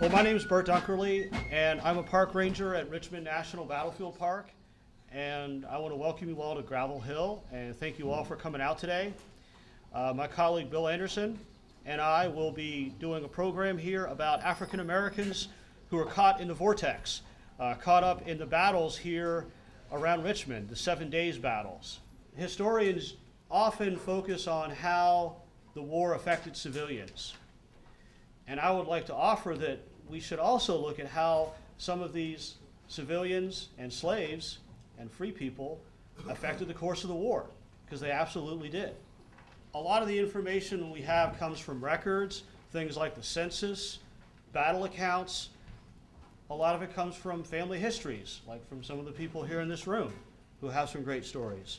Well, my name is Bert Dunkerly, and I'm a park ranger at Richmond National Battlefield Park. And I want to welcome you all to Gravel Hill, and thank you all for coming out today. My colleague Bill Anderson and I will be doing a program here about African Americans who are caught in the Vortex, caught up in the battles here around Richmond, the 7 days battles. Historians often focus on how the war affected civilians. And I would like to offer that we should also look at how some of these civilians and slaves and free people affected the course of the war, because they absolutely did. A lot of the information we have comes from records, things like the census, battle accounts. A lot of it comes from family histories, like from some of the people here in this room who have some great stories.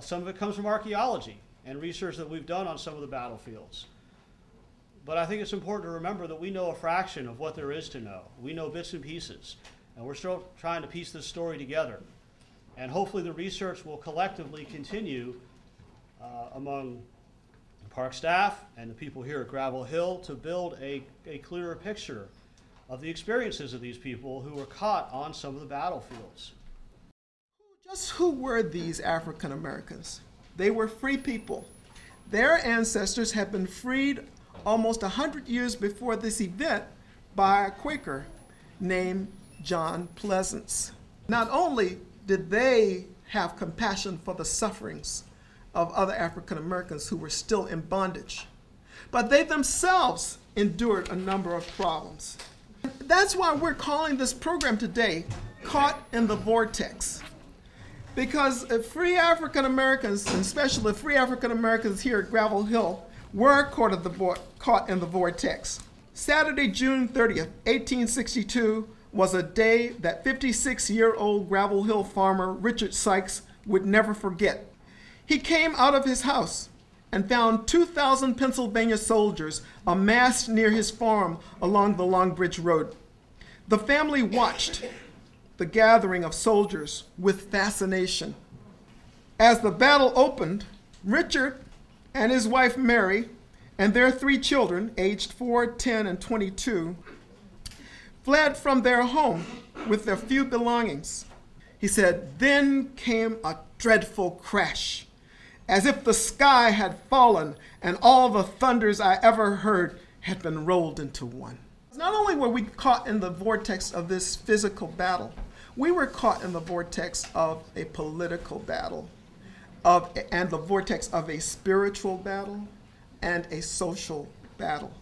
Some of it comes from archaeology and research that we've done on some of the battlefields. But I think it's important to remember that we know a fraction of what there is to know. We know bits and pieces, and we're still trying to piece this story together. And hopefully the research will collectively continue among the park staff and the people here at Gravel Hill to build a clearer picture of the experiences of these people who were caught on some of the battlefields. Just who were these African Americans? They were free people. Their ancestors had been freed almost 100 years before this event by a Quaker named John Pleasants. Not only did they have compassion for the sufferings of other African Americans who were still in bondage, but they themselves endured a number of problems. That's why we're calling this program today Caught in the Vortex. Because free African Americans, and especially free African Americans here at Gravel Hill, were caught in the vortex. Saturday, June 30th, 1862 was a day that 56-year-old Gravel Hill farmer Richard Sykes would never forget. He came out of his house and found 2,000 Pennsylvania soldiers amassed near his farm along the Long Bridge Road. The family watched the gathering of soldiers with fascination. As the battle opened, Richard and his wife Mary and their 3 children, aged 4, 10, and 22, fled from their home with their few belongings. He said, "Then came a dreadful crash, as if the sky had fallen and all the thunders I ever heard had been rolled into one." Not only were we caught in the vortex of this physical battle, we were caught in the vortex of a political battle, and the vortex of a spiritual battle and a social battle.